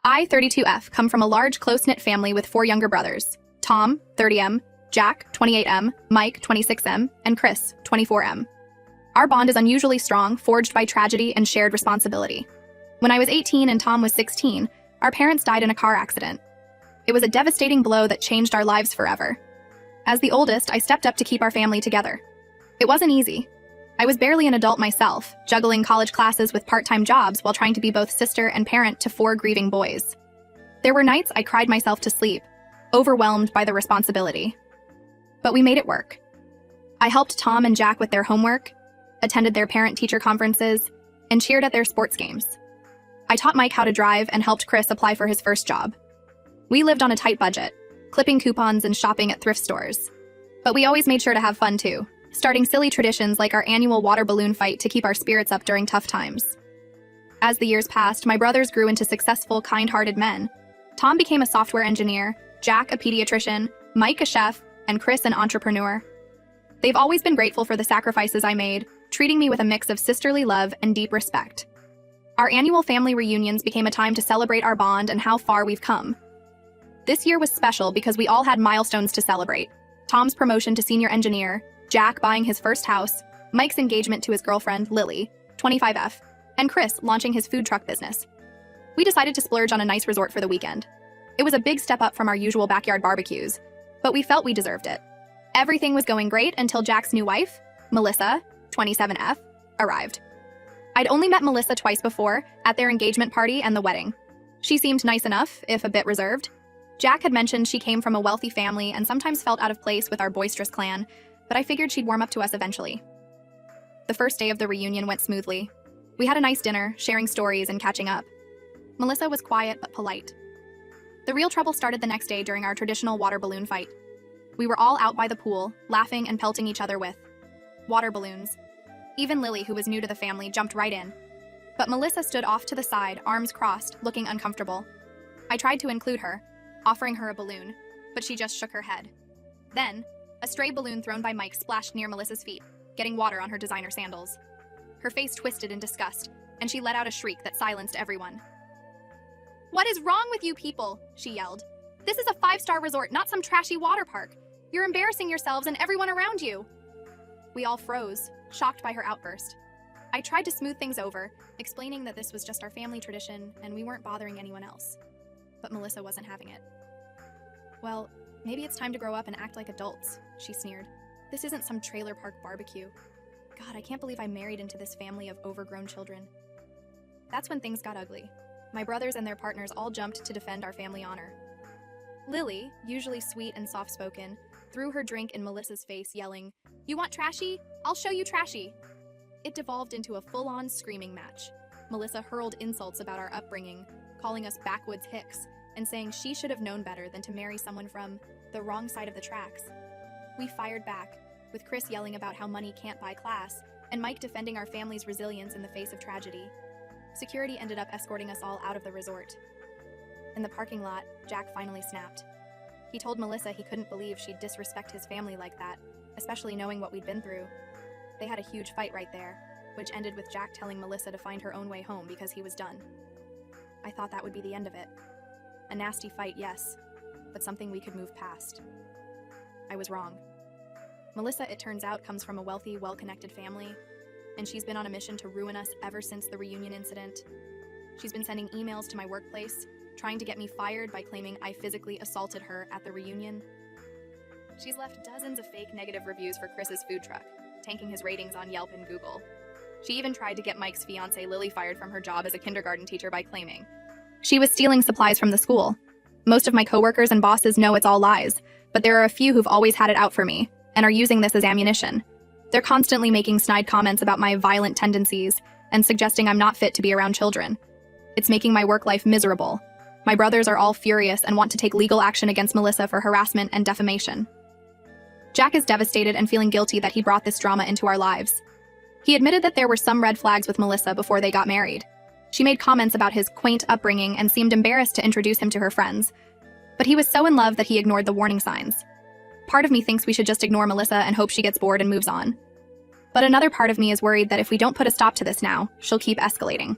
I, 32F, come from a large, close-knit family with 4 younger brothers: Tom, 30M, Jack, 28M, Mike, 26M, and Chris, 24M. Our bond is unusually strong, forged by tragedy and shared responsibility. When I was 18 and Tom was 16, our parents died in a car accident. It was a devastating blow that changed our lives forever. As the oldest, I stepped up to keep our family together. It wasn't easy. I was barely an adult myself, juggling college classes with part-time jobs while trying to be both sister and parent to 4 grieving boys. There were nights I cried myself to sleep, overwhelmed by the responsibility. But we made it work. I helped Tom and Jack with their homework, attended their parent-teacher conferences, and cheered at their sports games. I taught Mike how to drive and helped Chris apply for his first job. We lived on a tight budget, clipping coupons and shopping at thrift stores. But we always made sure to have fun too, starting silly traditions like our annual water balloon fight to keep our spirits up during tough times. As the years passed, my brothers grew into successful, kind-hearted men. Tom became a software engineer, Jack a pediatrician, Mike a chef, and Chris an entrepreneur. They've always been grateful for the sacrifices I made, treating me with a mix of sisterly love and deep respect. Our annual family reunions became a time to celebrate our bond and how far we've come. This year was special because we all had milestones to celebrate: Tom's promotion to senior engineer, Jack buying his first house, Mike's engagement to his girlfriend, Lily, 25F, and Chris launching his food truck business. We decided to splurge on a nice resort for the weekend. It was a big step up from our usual backyard barbecues, but we felt we deserved it. Everything was going great until Jack's new wife, Melissa, 27F, arrived. I'd only met Melissa twice before, at their engagement party and the wedding. She seemed nice enough, if a bit reserved. Jack had mentioned she came from a wealthy family and sometimes felt out of place with our boisterous clan, but I figured she'd warm up to us eventually. The first day of the reunion went smoothly. We had a nice dinner, sharing stories and catching up. Melissa was quiet but polite. The real trouble started the next day during our traditional water balloon fight. We were all out by the pool, laughing and pelting each other with water balloons. Even Lily, who was new to the family, jumped right in. But Melissa stood off to the side, arms crossed, looking uncomfortable. I tried to include her, offering her a balloon, but she just shook her head. Then, a stray balloon thrown by Mike splashed near Melissa's feet, getting water on her designer sandals. Her face twisted in disgust, and she let out a shriek that silenced everyone. "What is wrong with you people?" she yelled. "This is a 5-star resort, not some trashy water park. You're embarrassing yourselves and everyone around you." We all froze, shocked by her outburst. I tried to smooth things over, explaining that this was just our family tradition and we weren't bothering anyone else. But Melissa wasn't having it. "Well, maybe it's time to grow up and act like adults," she sneered. "This isn't some trailer park barbecue. God, I can't believe I married into this family of overgrown children." That's when things got ugly. My brothers and their partners all jumped to defend our family honor. Lily, usually sweet and soft-spoken, threw her drink in Melissa's face, yelling, "You want trashy? I'll show you trashy." It devolved into a full-on screaming match. Melissa hurled insults about our upbringing, calling us backwoods hicks, and saying she should have known better than to marry someone from the wrong side of the tracks. We fired back, with Chris yelling about how money can't buy class, and Mike defending our family's resilience in the face of tragedy. Security ended up escorting us all out of the resort. In the parking lot, Jack finally snapped. He told Melissa he couldn't believe she'd disrespect his family like that, especially knowing what we'd been through. They had a huge fight right there, which ended with Jack telling Melissa to find her own way home because he was done. I thought that would be the end of it. A nasty fight, yes, but something we could move past. I was wrong. Melissa, it turns out, comes from a wealthy, well-connected family, and she's been on a mission to ruin us ever since the reunion incident. She's been sending emails to my workplace, trying to get me fired by claiming I physically assaulted her at the reunion. She's left dozens of fake negative reviews for Chris's food truck, tanking his ratings on Yelp and Google. She even tried to get Mike's fiancée Lily fired from her job as a kindergarten teacher by claiming she was stealing supplies from the school. Most of my coworkers and bosses know it's all lies, but there are a few who've always had it out for me and are using this as ammunition. They're constantly making snide comments about my violent tendencies and suggesting I'm not fit to be around children. It's making my work life miserable. My brothers are all furious and want to take legal action against Melissa for harassment and defamation. Jack is devastated and feeling guilty that he brought this drama into our lives. He admitted that there were some red flags with Melissa before they got married. She made comments about his quaint upbringing and seemed embarrassed to introduce him to her friends. But he was so in love that he ignored the warning signs. Part of me thinks we should just ignore Melissa and hope she gets bored and moves on. But another part of me is worried that if we don't put a stop to this now, she'll keep escalating.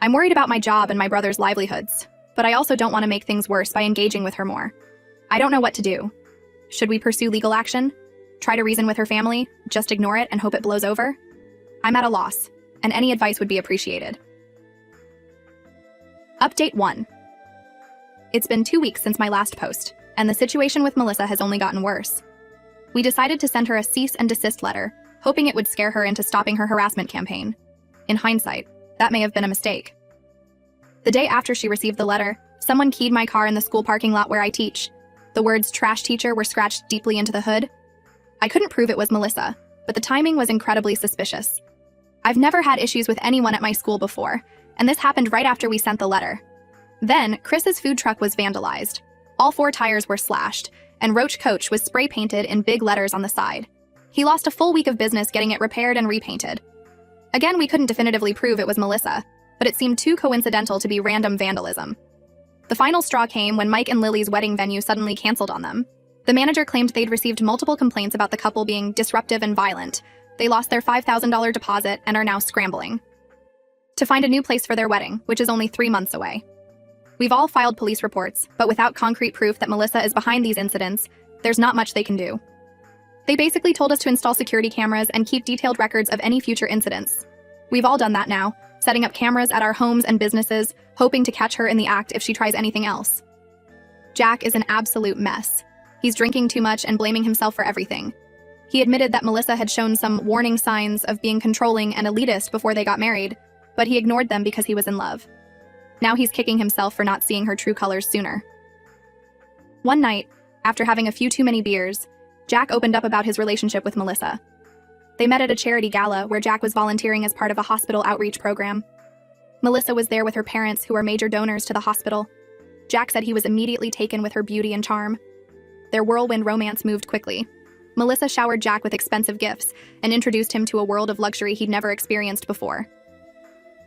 I'm worried about my job and my brother's livelihoods, but I also don't want to make things worse by engaging with her more. I don't know what to do. Should we pursue legal action? Try to reason with her family? Just ignore it and hope it blows over? I'm at a loss, and any advice would be appreciated. Update 1. It's been 2 weeks since my last post, and the situation with Melissa has only gotten worse. We decided to send her a cease and desist letter, hoping it would scare her into stopping her harassment campaign. In hindsight, that may have been a mistake. The day after she received the letter, someone keyed my car in the school parking lot where I teach. The words "trash teacher" were scratched deeply into the hood. I couldn't prove it was Melissa, but the timing was incredibly suspicious. I've never had issues with anyone at my school before, and this happened right after we sent the letter. Then, Chris's food truck was vandalized. All 4 tires were slashed, and Roach Coach was spray painted in big letters on the side. He lost a full week of business getting it repaired and repainted. Again, we couldn't definitively prove it was Melissa, but it seemed too coincidental to be random vandalism. The final straw came when Mike and Lily's wedding venue suddenly canceled on them. The manager claimed they'd received multiple complaints about the couple being disruptive and violent. They lost their $5,000 deposit and are now scrambling to find a new place for their wedding, which is only 3 months away. We've all filed police reports, but without concrete proof that Melissa is behind these incidents, there's not much they can do. They basically told us to install security cameras and keep detailed records of any future incidents. We've all done that now, setting up cameras at our homes and businesses, hoping to catch her in the act if she tries anything else. Jack is an absolute mess. He's drinking too much and blaming himself for everything. He admitted that Melissa had shown some warning signs of being controlling and elitist before they got married, but he ignored them because he was in love. Now he's kicking himself for not seeing her true colors sooner. One night, after having a few too many beers, Jack opened up about his relationship with Melissa. They met at a charity gala where Jack was volunteering as part of a hospital outreach program. Melissa was there with her parents, who are major donors to the hospital. Jack said he was immediately taken with her beauty and charm. Their whirlwind romance moved quickly. Melissa showered Jack with expensive gifts and introduced him to a world of luxury he'd never experienced before.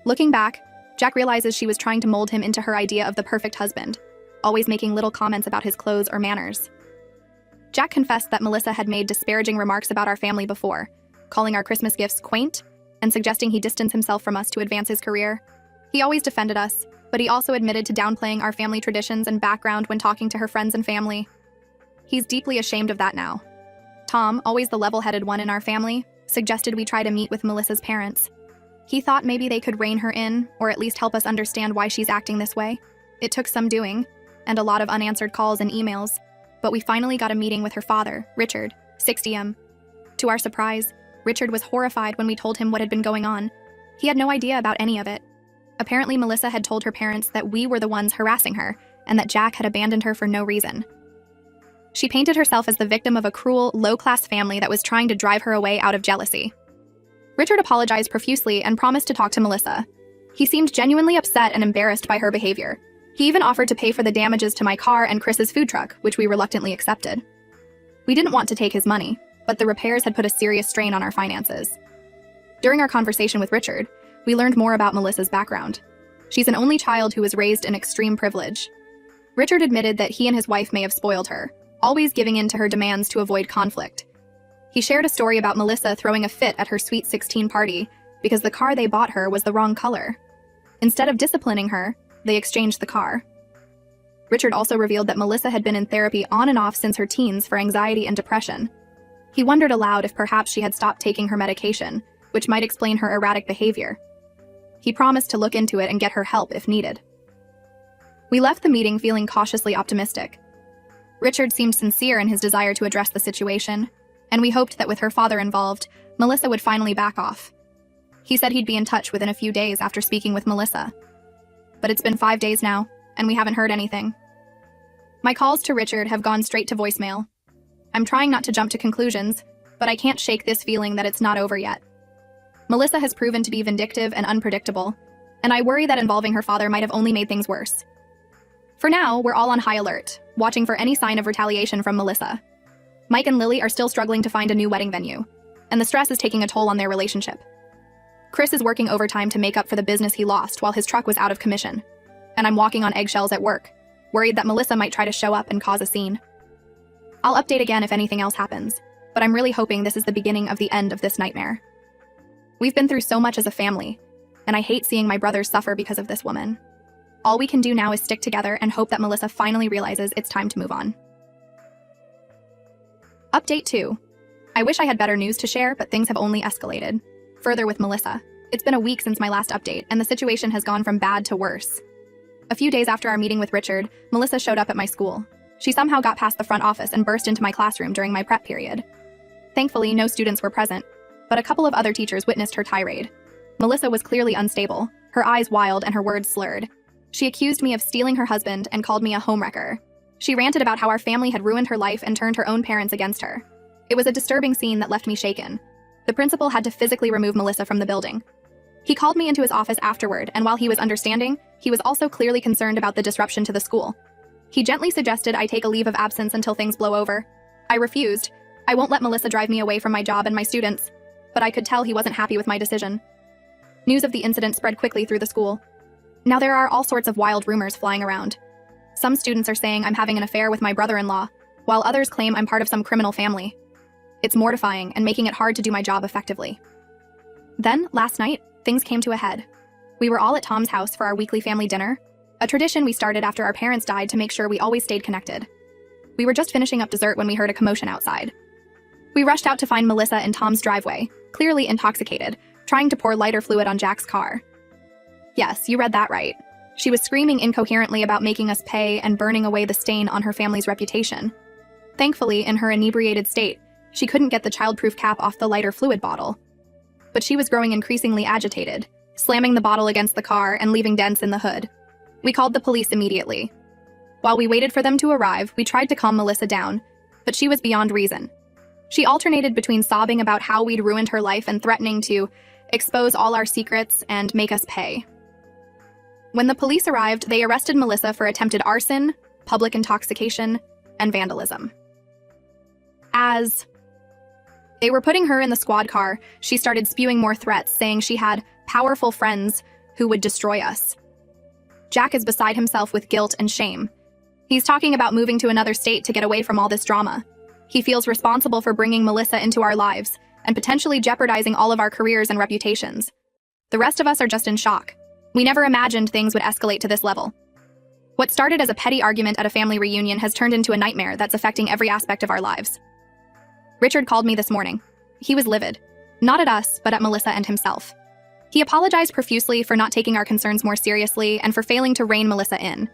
Looking back, Jack realizes she was trying to mold him into her idea of the perfect husband, always making little comments about his clothes or manners. Jack confessed that Melissa had made disparaging remarks about our family before, calling our Christmas gifts quaint and suggesting he distance himself from us to advance his career. He always defended us, but he also admitted to downplaying our family traditions and background when talking to her friends and family. He's deeply ashamed of that now. Tom, always the level-headed one in our family, suggested we try to meet with Melissa's parents. He thought maybe they could rein her in, or at least help us understand why she's acting this way. It took some doing, and a lot of unanswered calls and emails, but we finally got a meeting with her father, Richard, 60M. To our surprise, Richard was horrified when we told him what had been going on. He had no idea about any of it. Apparently, Melissa had told her parents that we were the ones harassing her, and that Jack had abandoned her for no reason. She painted herself as the victim of a cruel, low-class family that was trying to drive her away out of jealousy. Richard apologized profusely and promised to talk to Melissa. He seemed genuinely upset and embarrassed by her behavior. He even offered to pay for the damages to my car and Chris's food truck, which we reluctantly accepted. We didn't want to take his money, but the repairs had put a serious strain on our finances. During our conversation with Richard, we learned more about Melissa's background. She's an only child who was raised in extreme privilege. Richard admitted that he and his wife may have spoiled her, always giving in to her demands to avoid conflict. He shared a story about Melissa throwing a fit at her Sweet 16 party because the car they bought her was the wrong color. Instead of disciplining her, they exchanged the car. Richard also revealed that Melissa had been in therapy on and off since her teens for anxiety and depression. He wondered aloud if perhaps she had stopped taking her medication, which might explain her erratic behavior. He promised to look into it and get her help if needed. We left the meeting feeling cautiously optimistic. Richard seemed sincere in his desire to address the situation, and we hoped that with her father involved, Melissa would finally back off. He said he'd be in touch within a few days after speaking with Melissa. But it's been 5 days now, and we haven't heard anything. My calls to Richard have gone straight to voicemail. I'm trying not to jump to conclusions, but I can't shake this feeling that it's not over yet. Melissa has proven to be vindictive and unpredictable, and I worry that involving her father might have only made things worse. For now, we're all on high alert, watching for any sign of retaliation from Melissa. Mike and Lily are still struggling to find a new wedding venue, and the stress is taking a toll on their relationship. Chris is working overtime to make up for the business he lost while his truck was out of commission, and I'm walking on eggshells at work, worried that Melissa might try to show up and cause a scene. I'll update again if anything else happens, but I'm really hoping this is the beginning of the end of this nightmare. We've been through so much as a family, and I hate seeing my brothers suffer because of this woman. All we can do now is stick together and hope that Melissa finally realizes it's time to move on. Update 2. I wish I had better news to share, but things have only escalated. Further with Melissa. It's been a week since my last update, and the situation has gone from bad to worse. A few days after our meeting with Richard, Melissa showed up at my school. She somehow got past the front office and burst into my classroom during my prep period. Thankfully, no students were present, but a couple of other teachers witnessed her tirade. Melissa was clearly unstable, her eyes wild and her words slurred. She accused me of stealing her husband and called me a homewrecker. She ranted about how our family had ruined her life and turned her own parents against her. It was a disturbing scene that left me shaken. The principal had to physically remove Melissa from the building. He called me into his office afterward, and while he was understanding, he was also clearly concerned about the disruption to the school. He gently suggested I take a leave of absence until things blow over. I refused. I won't let Melissa drive me away from my job and my students. But I could tell he wasn't happy with my decision. News of the incident spread quickly through the school. Now there are all sorts of wild rumors flying around. Some students are saying I'm having an affair with my brother-in-law, while others claim I'm part of some criminal family. It's mortifying and making it hard to do my job effectively. Then, last night, things came to a head. We were all at Tom's house for our weekly family dinner, a tradition we started after our parents died to make sure we always stayed connected. We were just finishing up dessert when we heard a commotion outside. We rushed out to find Melissa in Tom's driveway, clearly intoxicated, trying to pour lighter fluid on Jack's car. Yes, you read that right. She was screaming incoherently about making us pay and burning away the stain on her family's reputation. Thankfully, in her inebriated state, she couldn't get the childproof cap off the lighter fluid bottle. But she was growing increasingly agitated, slamming the bottle against the car and leaving dents in the hood. We called the police immediately. While we waited for them to arrive, we tried to calm Melissa down, but she was beyond reason. She alternated between sobbing about how we'd ruined her life and threatening to expose all our secrets and make us pay. When the police arrived, they arrested Melissa for attempted arson, public intoxication, and vandalism. As they were putting her in the squad car, she started spewing more threats, saying she had powerful friends who would destroy us. Jack is beside himself with guilt and shame. He's talking about moving to another state to get away from all this drama. He feels responsible for bringing Melissa into our lives and potentially jeopardizing all of our careers and reputations. The rest of us are just in shock. We never imagined things would escalate to this level. What started as a petty argument at a family reunion has turned into a nightmare that's affecting every aspect of our lives. Richard called me this morning. He was livid. Not at us, but at Melissa and himself. He apologized profusely for not taking our concerns more seriously and for failing to rein Melissa in.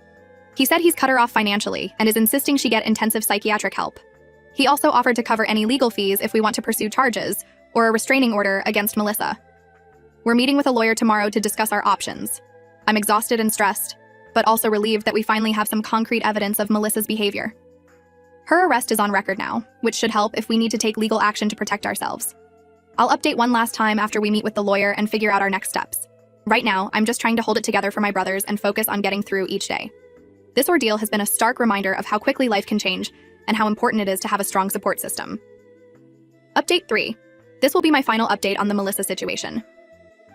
He said he's cut her off financially and is insisting she get intensive psychiatric help. He also offered to cover any legal fees if we want to pursue charges or a restraining order against Melissa. We're meeting with a lawyer tomorrow to discuss our options. I'm exhausted and stressed, but also relieved that we finally have some concrete evidence of Melissa's behavior. Her arrest is on record now, which should help if we need to take legal action to protect ourselves. I'll update one last time after we meet with the lawyer and figure out our next steps. Right now, I'm just trying to hold it together for my brothers and focus on getting through each day. This ordeal has been a stark reminder of how quickly life can change and how important it is to have a strong support system. Update 3. This will be my final update on the Melissa situation.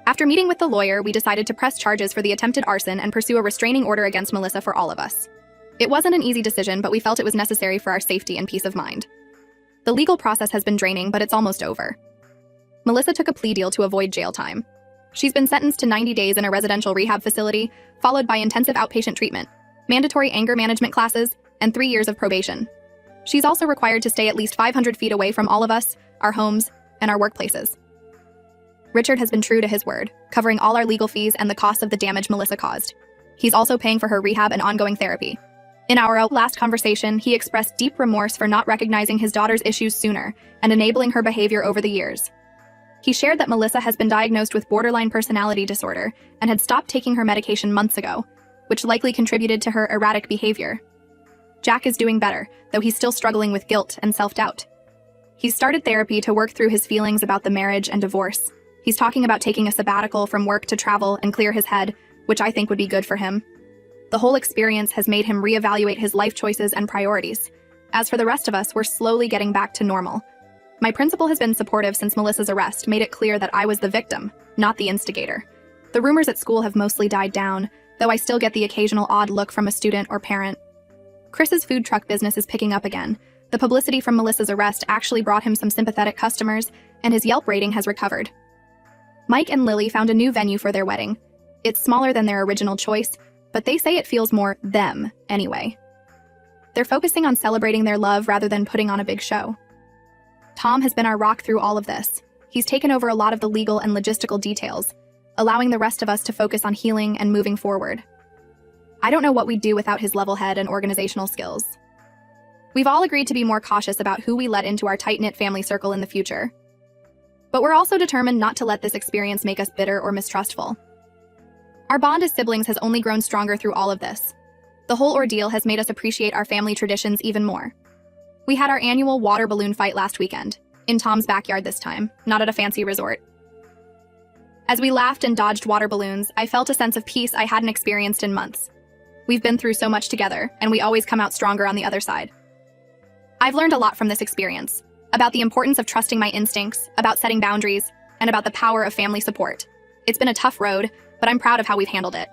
After meeting with the lawyer, we decided to press charges for the attempted arson and pursue a restraining order against Melissa for all of us. It wasn't an easy decision, but we felt it was necessary for our safety and peace of mind. The legal process has been draining, but it's almost over. Melissa took a plea deal to avoid jail time. She's been sentenced to 90 days in a residential rehab facility, followed by intensive outpatient treatment, mandatory anger management classes, and 3 years of probation. She's also required to stay at least 500 feet away from all of us, our homes, and our workplaces. Richard has been true to his word, covering all our legal fees and the costs of the damage Melissa caused. He's also paying for her rehab and ongoing therapy. In our last conversation, he expressed deep remorse for not recognizing his daughter's issues sooner and enabling her behavior over the years. He shared that Melissa has been diagnosed with borderline personality disorder and had stopped taking her medication months ago, which likely contributed to her erratic behavior. Jack is doing better, though he's still struggling with guilt and self-doubt. He's started therapy to work through his feelings about the marriage and divorce. He's talking about taking a sabbatical from work to travel and clear his head, which I think would be good for him. The whole experience has made him reevaluate his life choices and priorities. As for the rest of us, we're slowly getting back to normal. My principal has been supportive since Melissa's arrest made it clear that I was the victim, not the instigator. The rumors at school have mostly died down, though I still get the occasional odd look from a student or parent. Chris's food truck business is picking up again. The publicity from Melissa's arrest actually brought him some sympathetic customers, and his Yelp rating has recovered. Mike and Lily found a new venue for their wedding. It's smaller than their original choice, but they say it feels more them anyway. They're focusing on celebrating their love rather than putting on a big show. Tom has been our rock through all of this. He's taken over a lot of the legal and logistical details, allowing the rest of us to focus on healing and moving forward. I don't know what we'd do without his level head and organizational skills. We've all agreed to be more cautious about who we let into our tight-knit family circle in the future. But we're also determined not to let this experience make us bitter or mistrustful. Our bond as siblings has only grown stronger through all of this. The whole ordeal has made us appreciate our family traditions even more. We had our annual water balloon fight last weekend, in Tom's backyard this time, not at a fancy resort. As we laughed and dodged water balloons, I felt a sense of peace I hadn't experienced in months. We've been through so much together, and we always come out stronger on the other side. I've learned a lot from this experience, about the importance of trusting my instincts, about setting boundaries, and about the power of family support. It's been a tough road, but I'm proud of how we've handled it.